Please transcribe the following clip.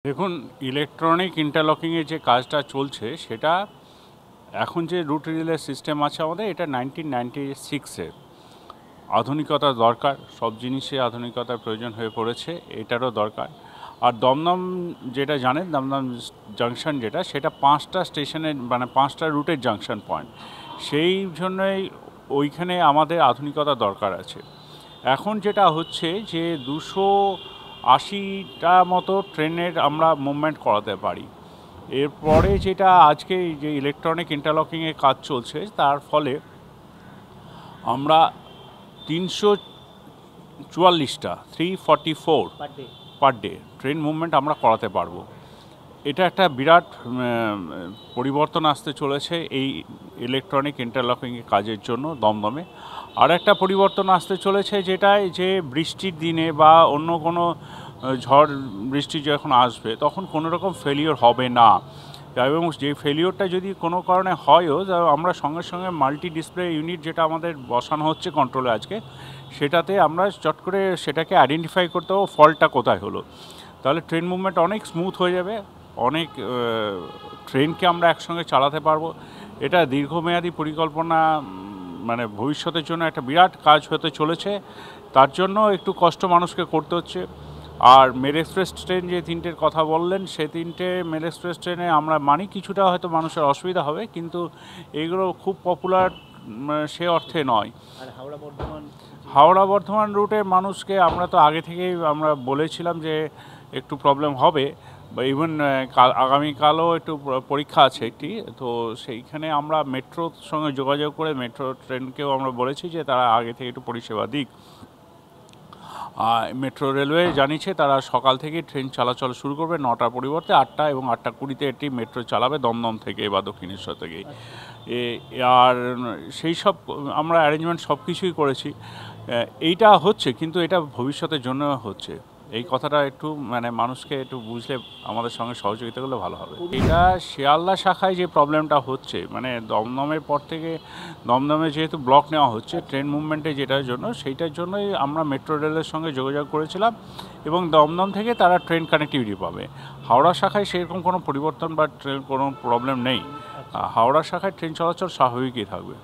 দেখুন, ইলেকট্রনিক ইন্টারলকিংয়ের যে কাজটা চলছে সেটা এখন যে রুট রিলে সিস্টেম আছে আমাদের, এটা 1996-এর। আধুনিকতার দরকার, সব জিনিসে আধুনিকতার প্রয়োজন হয়ে পড়েছে, এটারও দরকার। আর দমদম যেটা জানেন, দমদম জাংশন যেটা, সেটা 5টা স্টেশনের মানে 5টা রুটের জাংশন পয়েন্ট। সেই জন্যই ওইখানে আমাদের আধুনিকতা দরকার আছে। এখন যেটা হচ্ছে যে 280টা মতো ট্রেনের আমরা মুভমেন্ট করাতে পারি। এরপরে যেটা আজকে যে ইলেকট্রনিক ইন্টারলকিংয়ের কাজ চলছে, তার ফলে আমরা 344টা 344 পার ডে ট্রেন মুভমেন্ট আমরা করাতে পারবো। এটা একটা বিরাট পরিবর্তন আসতে চলেছে এই ইলেকট্রনিক ইন্টারলকিংয়ের কাজের জন্য দমদমে। আর একটা পরিবর্তন আসতে চলেছে যেটায় যে বৃষ্টির দিনে বা অন্য কোনো ঝড় বৃষ্টি যখন আসবে তখন কোনো রকম ফেলিওর হবে না। এবং যে ফেলিওরটা যদি কোনো কারণে হয়ও, আমরা সঙ্গে সঙ্গে মাল্টি ডিসপ্লে ইউনিট যেটা আমাদের বসানো হচ্ছে কন্ট্রোলে আজকে, সেটাতে আমরা চট করে সেটাকে আইডেন্টিফাই করতে পারবো ফল্টটা কোথায় হলো। তাহলে ট্রেন মুভমেন্ট অনেক স্মুথ হয়ে যাবে, অনেক ট্রেনকে আমরা একসঙ্গে চালাতে পারবো। এটা দীর্ঘমেয়াদী পরিকল্পনা, মানে ভবিষ্যতের জন্য একটা বিরাট কাজ হতে চলেছে। তার জন্য একটু কষ্ট মানুষকে করতে হচ্ছে। আর মেল এক্সপ্রেস ট্রেন যে 3টের কথা বললেন, সে 3টে মেল এক্সপ্রেস ট্রেনে আমরা মানি কিছুটা হয়তো মানুষের অসুবিধা হবে, কিন্তু এগুলো খুব পপুলার সে অর্থে নয়। আর হাওড়া বর্ধমান রুটের মানুষকে আমরা তো আগে থেকেই আমরা বলেছিলাম যে একটু প্রবলেম হবে, বা ইভেন আগামীকালও একটু পরীক্ষা আছে একটি, তো সেইখানে আমরা মেট্রোর সঙ্গে যোগাযোগ করে মেট্রো ট্রেনকেও আমরা বলেছি যে তারা আগে থেকে একটু পরিষেবা দিক। মেট্রো রেলওয়ে জানিয়েছে তারা সকাল থেকে ট্রেন চলাচল শুরু করবে 9টার পরিবর্তে 8টা, এবং 8টা 20-তে এটি মেট্রো চালাবে দমদম থেকে বা দক্ষিণেশ্বর থেকেই। আর সেই সব আমরা অ্যারেঞ্জমেন্ট সব কিছুই করেছি। এইটা হচ্ছে, কিন্তু এটা ভবিষ্যতের জন্য হচ্ছে। এই কথাটা একটু মানে মানুষকে একটু বুঝলে আমাদের সঙ্গে সহযোগিতা করলে ভালো হবে। এটা শিয়ালদা শাখায় যে প্রবলেমটা হচ্ছে, মানে দমদমের পর থেকে দমদমে যেহেতু ব্লক নেওয়া হচ্ছে ট্রেন মুভমেন্টে, যেটার জন্য সেইটার জন্যই আমরা মেট্রো রেলের সঙ্গে যোগাযোগ করেছিলাম, এবং দমদম থেকে তারা ট্রেন কানেক্টিভিটি পাবে। হাওড়া শাখায় সেরকম কোনো পরিবর্তন বা ট্রেন কোনো প্রবলেম নেই। হাওড়া শাখায় ট্রেন চলাচল স্বাভাবিকই থাকবে।